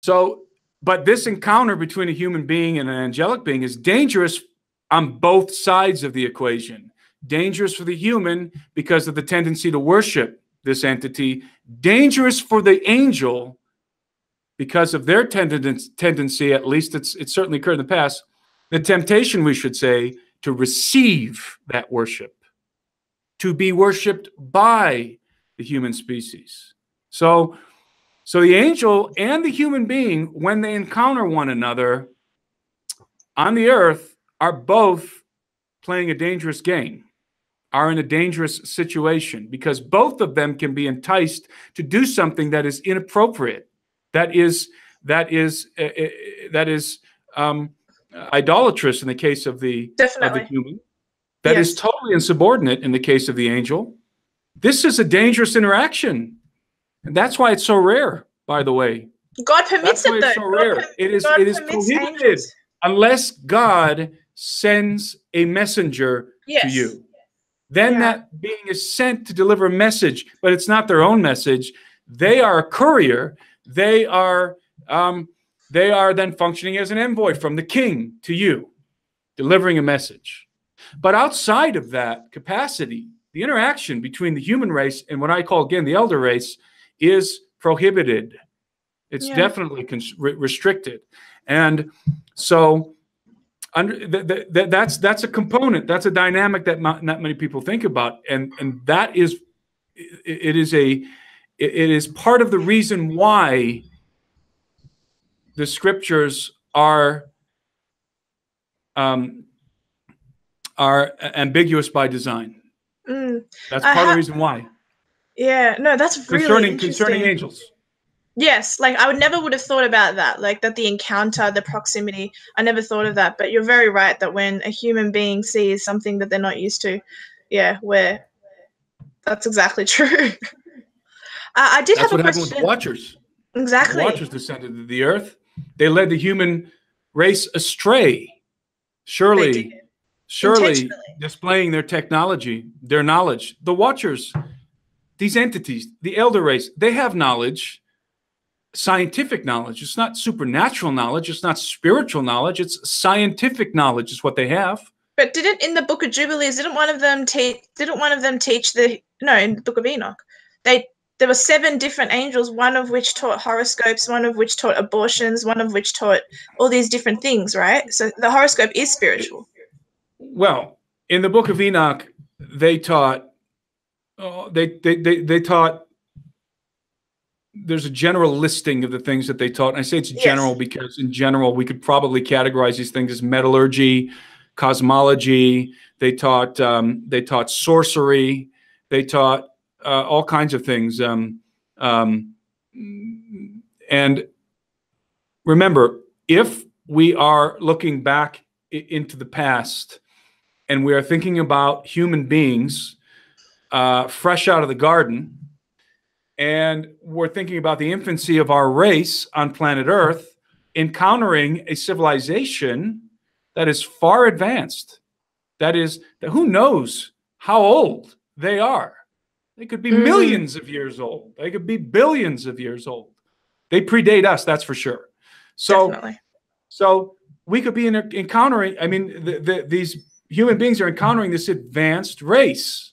So, but this encounter between a human being and an angelic being is dangerous on both sides of the equation. Dangerous for the human because of the tendency to worship this entity. Dangerous for the angel because of their tendency, at least it's certainly occurred in the past, the temptation, we should say, to receive that worship, to be worshipped by the human species. So the angel and the human being, when they encounter one another on the earth, are both playing a dangerous game, are in a dangerous situation, because both of them can be enticed to do something that is inappropriate, that is idolatrous in the case of the human, that is totally insubordinate in the case of the angel. This is a dangerous interaction, and that's why it's so rare. By the way, God permits it, though. So rare. It is prohibited angels. Unless God sends a messenger to you. Then that being is sent to deliver a message, but it's not their own message. They are a courier. They are then functioning as an envoy from the king to you, delivering a message. But outside of that capacity, the interaction between the human race and what I call, again, the elder race is prohibited. It's definitely restricted. And so that's a component, that's a dynamic that not many people think about. And that is, it is part of the reason why the scriptures are ambiguous by design. That's part of the reason why. Yeah, no, that's really interesting. Concerning angels. Yes, like I would have thought about that, like that the encounter, the proximity, I never thought of that. But you're very right that when a human being sees something that they're not used to, that's exactly true. I did have a question. That's what happened with the Watchers. Exactly. The Watchers descended to the earth. They led the human race astray. Surely displaying their technology, their knowledge. The Watchers, these entities, the elder race, they have knowledge, scientific knowledge. It's not supernatural knowledge. It's not spiritual knowledge. It's scientific knowledge is what they have. But didn't in the Book of Jubilees, didn't one of them teach in the Book of Enoch, there were 7 different angels, one of which taught horoscopes, one of which taught abortions, one of which taught all these different things, right? So the horoscope is spiritual. Well, in the Book of Enoch, they taught, they taught, there's a general listing of the things that they taught. And I say it's general because in general, we could probably categorize these things as metallurgy, cosmology. They taught sorcery. They taught all kinds of things. And remember, if we are looking back into the past and we are thinking about human beings fresh out of the garden, and we're thinking about the infancy of our race on planet Earth, encountering a civilization that is far advanced, that who knows how old they are. They could be millions of years old. They could be billions of years old. They predate us, that's for sure. So, definitely. So we could be encountering, I mean, these human beings are encountering this advanced race,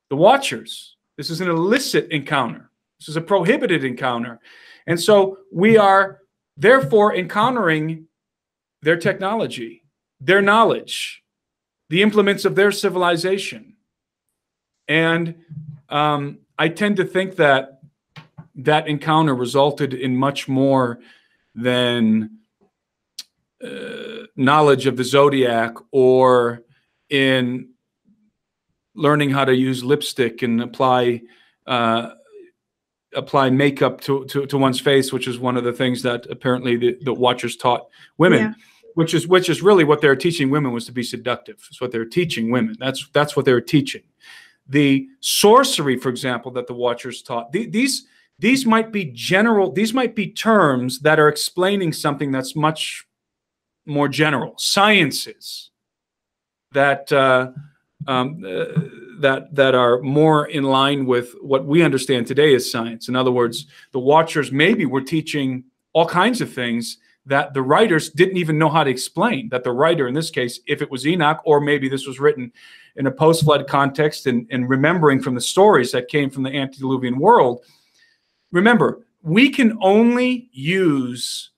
the Watchers. This is an illicit encounter. This is a prohibited encounter. And so we are therefore encountering their technology, their knowledge, the implements of their civilization. And I tend to think that that encounter resulted in much more than knowledge of the zodiac or in learning how to use lipstick and apply makeup to one's face, which is one of the things that apparently the Watchers taught women, which is really what they're teaching women, was to be seductive. It's what they're teaching women. That's what they're teaching. The sorcery, for example, that the Watchers taught, these might be general, these might be terms that are explaining something that's much more general. Sciences that that are more in line with what we understand today as science. In other words, the Watchers maybe were teaching all kinds of things that the writers didn't even know how to explain, that the writer, in this case, if it was Enoch, or maybe this was written in a post-flood context and remembering from the stories that came from the antediluvian world. Remember, we can only use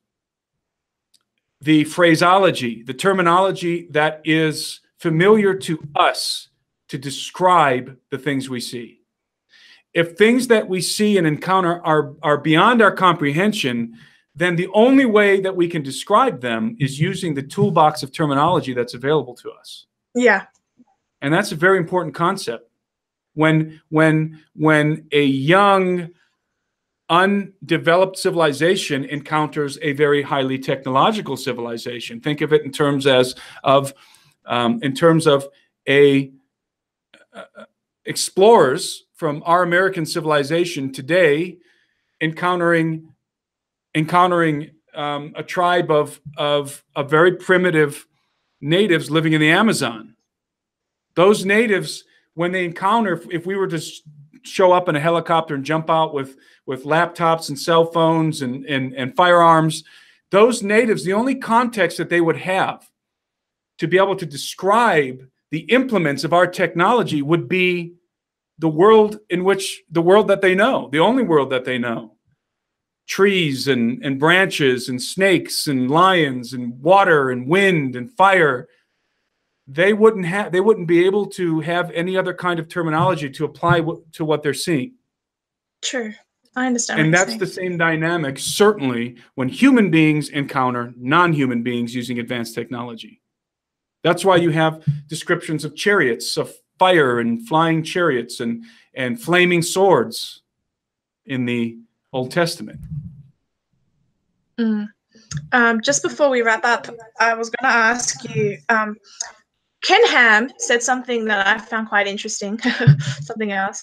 the phraseology, the terminology that is familiar to us to describe the things we see. If things that we see and encounter are beyond our comprehension, then the only way that we can describe them is using the toolbox of terminology that's available to us. Yeah. And that's a very important concept. When a young, undeveloped civilization encounters a very highly technological civilization, think of it in terms of explorers from our American civilization today encountering a tribe of very primitive natives living in the Amazon. Those natives, when they encounter, if we were to show up in a helicopter and jump out with laptops and cell phones and firearms, those natives, the only context that they would have to be able to describe the implements of our technology would be the world that they know, the only world that they know. Trees and branches and snakes and lions and water and wind and fire. They wouldn't be able to have any other kind of terminology to apply to what they're seeing. True. I understand. And that's the same dynamic, certainly, when human beings encounter non-human beings using advanced technology. That's why you have descriptions of chariots, of fire and flying chariots and flaming swords in the Old Testament. Just before we wrap up, I was going to ask you, Ken Ham said something that I found quite interesting, something else.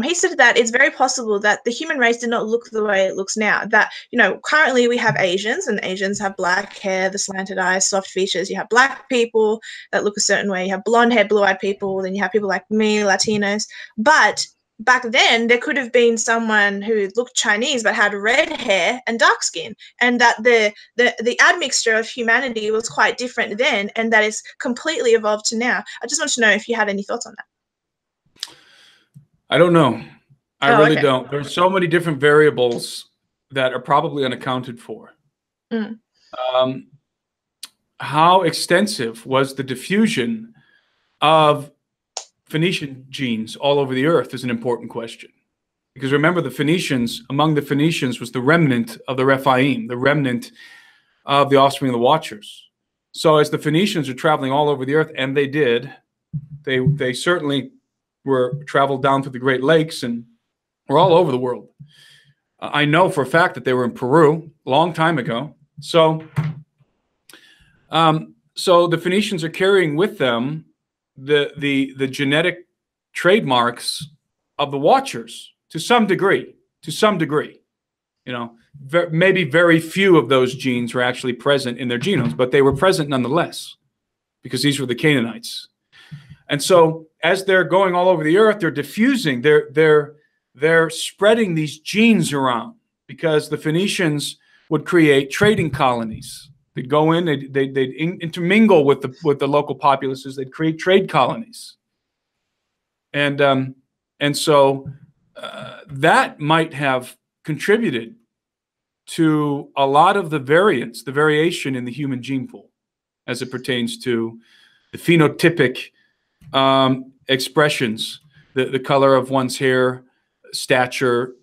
He said that it's very possible that the human race did not look the way it looks now. That, currently we have Asians, and Asians have black hair, the slanted eyes, soft features. You have black people that look a certain way. You have blonde hair, blue-eyed people. Then you have people like me, Latinos. But back then, there could have been someone who looked Chinese but had red hair and dark skin, and that the admixture of humanity was quite different then, and that is completely evolved to now. I just want to know if you had any thoughts on that. I don't know. I really don't. There's so many different variables that are probably unaccounted for. How extensive was the diffusion of Phoenician genes all over the earth is an important question. Because remember, among the Phoenicians was the remnant of the Rephaim, the remnant of the offspring of the Watchers. So as the Phoenicians are traveling all over the earth, and they did, they certainly traveled down through the Great Lakes and were all over the world. I know for a fact that they were in Peru a long time ago. So the Phoenicians are carrying with them the genetic trademarks of the Watchers to some degree. Maybe very few of those genes were actually present in their genomes, but they were present nonetheless, because these were the Canaanites. And so as they're going all over the earth, they're diffusing, they're spreading these genes around, because the Phoenicians would create trading colonies. They'd go in, they'd intermingle with the local populaces. They'd create trade colonies, and so that might have contributed to a lot of the variation in the human gene pool, as it pertains to the phenotypic expressions, the color of one's hair, stature,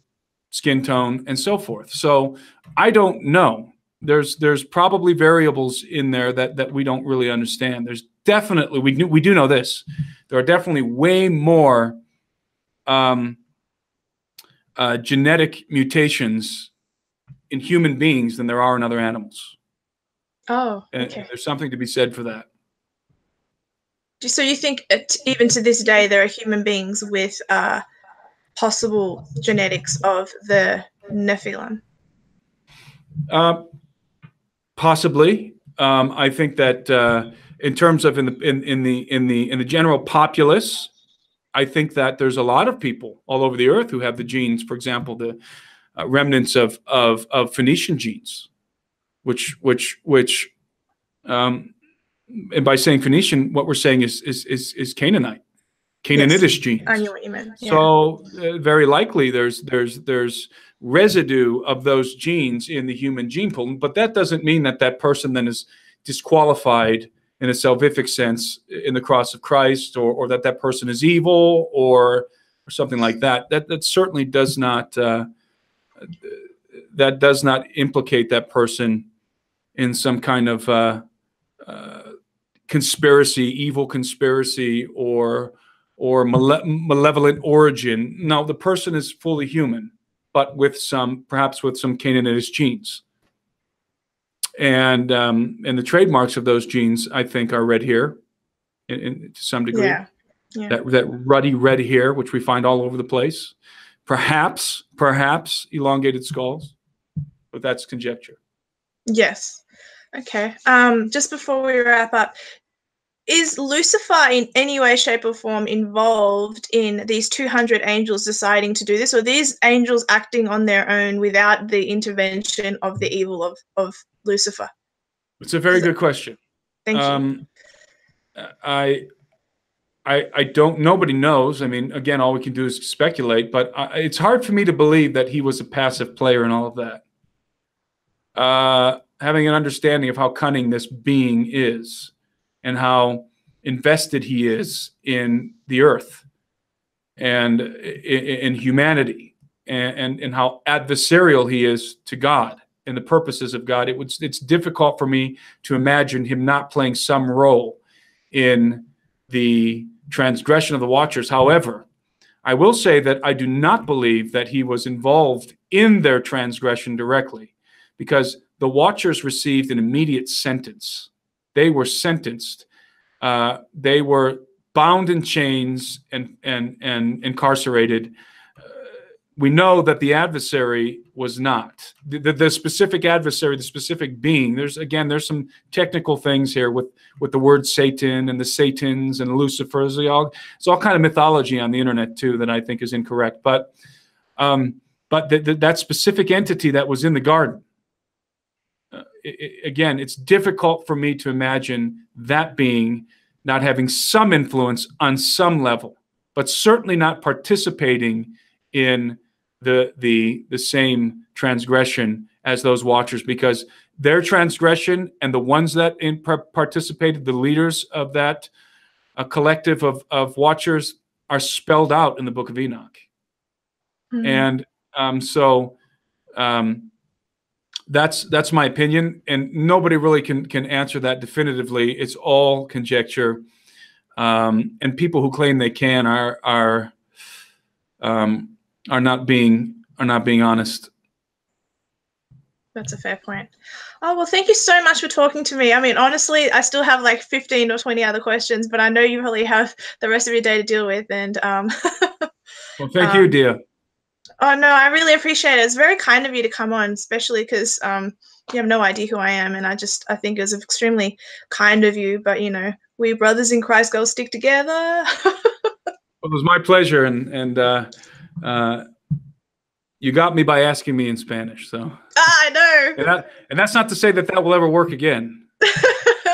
skin tone, and so forth. So I don't know. There's probably variables in there that we don't really understand. There's definitely, we do know this. There are definitely way more genetic mutations in human beings than there are in other animals. Oh, okay. And there's something to be said for that. So you think even to this day there are human beings with possible genetics of the Nephilim? Possibly. I think that in terms of in the general populace, I think that there's a lot of people all over the earth who have the genes. For example, remnants of Phoenician genes, which and by saying Phoenician, what we're saying is Canaanite, Canaanitish genes. I knew what you meant. Yeah. So very likely there's residue of those genes in the human gene pool, but that doesn't mean that that person then is disqualified in a salvific sense in the cross of Christ, or that that person is evil or something like that. That certainly does not implicate that person in some kind of conspiracy, evil conspiracy, or malevolent origin. No, the person is fully human, but perhaps with some Canaanitish genes. And the trademarks of those genes, I think, are red hair, to some degree. Yeah. Yeah. That ruddy red hair, which we find all over the place. Perhaps elongated skulls, but that's conjecture. Yes. Okay. Just before we wrap up, is Lucifer in any way, shape, or form involved in these 200 angels deciding to do this, or these angels acting on their own without the intervention of the evil of Lucifer? It's a very good question. Thank you. I don't. Nobody knows. I mean, again, all we can do is speculate. But it's hard for me to believe that he was a passive player in all of that. Having an understanding of how cunning this being is, and how invested he is in the earth and in humanity, and how adversarial he is to God and the purposes of God, it's difficult for me to imagine him not playing some role in the transgression of the Watchers. However, I will say that I do not believe that he was involved in their transgression directly, because the Watchers received an immediate sentence. They were sentenced. They were bound in chains and incarcerated. We know that the adversary was not. The specific adversary, the specific being, there's some technical things here with the word Satan and the Satans and Lucifers. It's all kind of mythology on the internet too that I think is incorrect. But that specific entity that was in the garden, again, it's difficult for me to imagine that being not having some influence on some level, but certainly not participating in the same transgression as those Watchers, because their transgression and the ones that participated, the leaders of that collective of Watchers, are spelled out in the Book of Enoch. Mm-hmm. And so that's my opinion, and nobody really can answer that definitively. It's all conjecture, and people who claim they can are not being honest. That's a fair point. Oh, well, thank you so much for talking to me. I mean, honestly, I still have like 15 or 20 other questions, but I know you probably have the rest of your day to deal with. And well, thank you, dear. Oh, no, I really appreciate it. It's very kind of you to come on, especially because you have no idea who I am. And I think it was extremely kind of you. But, you know, we brothers in Christ go stick together. It was my pleasure. And you got me by asking me in Spanish. So I know. And that's not to say that will ever work again.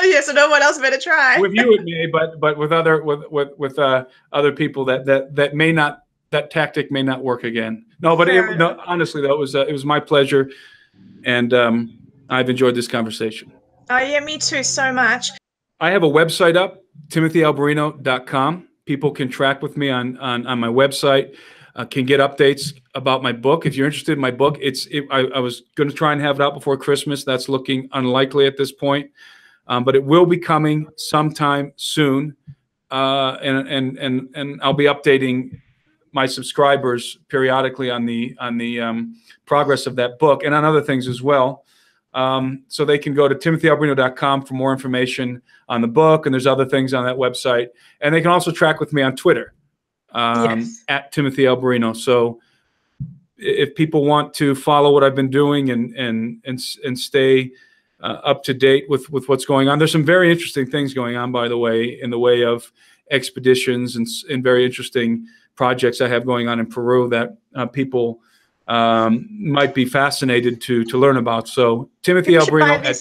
Yeah, so no one else better try. With you and me, but with other people that may not, that tactic may not work again. No, but honestly, though, it was my pleasure, and I've enjoyed this conversation. Oh yeah, me too, so much. I have a website up, timothyalberino.com. People can track with me on my website, can get updates about my book. If you're interested in my book, I was going to try and have it out before Christmas. That's looking unlikely at this point, but it will be coming sometime soon, and I'll be updating my subscribers periodically on the progress of that book and on other things as well. So they can go to timothyalberino.com for more information on the book, and there's other things on that website. And they can also track with me on Twitter, yes, at Timothy Alberino. So if people want to follow what I've been doing and stay up to date with what's going on, there's some very interesting things going on, by the way, in the way of expeditions and very interesting projects I have going on in Peru that people might be fascinated to learn about. So Timothy Alberino at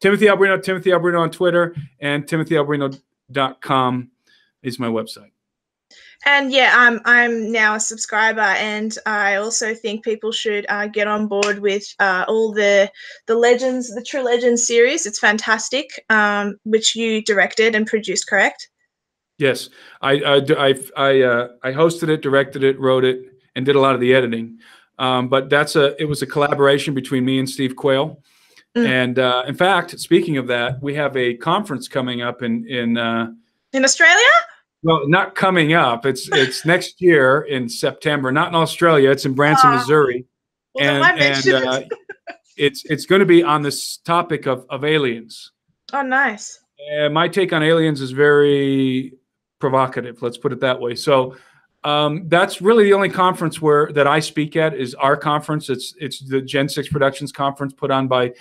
Timothy Alberino on Twitter, and timothyalberino.com is my website. And yeah, I'm now a subscriber, and I also think people should get on board with all the Legends, the True Legends series. It's fantastic, which you directed and produced, correct? Yes, I hosted it, directed it, wrote it, and did a lot of the editing. But it was a collaboration between me and Steve Quayle. And in fact, speaking of that, we have a conference coming up in Australia. Well, not coming up. It's next year in September. Not in Australia. It's in Branson, Missouri, well, and it's going to be on this topic of aliens. Oh, nice. My take on aliens is very provocative. Let's put it that way. So that's really the only conference that I speak at is our conference. It's the GenSix Productions conference put on by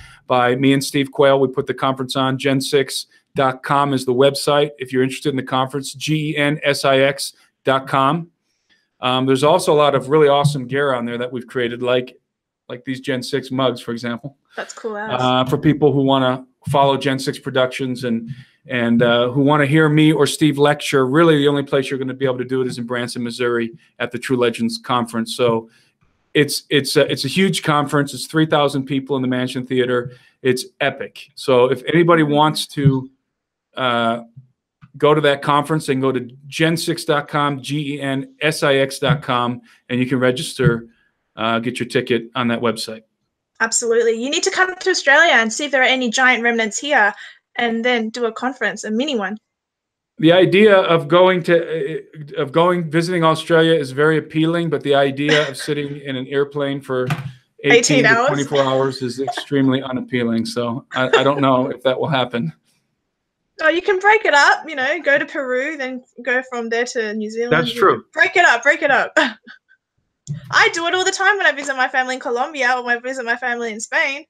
me and Steve Quayle. We put the conference on. GenSix.com is the website if you're interested in the conference. GenSix.com. There's also a lot of really awesome gear on there that we've created, like these GenSix mugs, for example. That's cool. For people who want to follow GenSix Productions and who want to hear me or Steve lecture, really the only place you're going to be able to do it is in Branson, Missouri at the True Legends Conference. So it's a huge conference. It's 3,000 people in the Mansion Theater. It's epic. So if anybody wants to go to that conference, they can go to GenSix.com, GenSix.com, and you can register, get your ticket on that website. Absolutely. You need to come to Australia and see if there are any giant remnants here, and then do a conference, a mini one. The idea of visiting Australia is very appealing, but the idea of sitting in an airplane for 18 to 24 hours is extremely unappealing. So I don't know if that will happen. Oh, you can break it up, go to Peru, then go from there to New Zealand. That's true. Break it up. I do it all the time when I visit my family in Colombia or when I visit my family in Spain.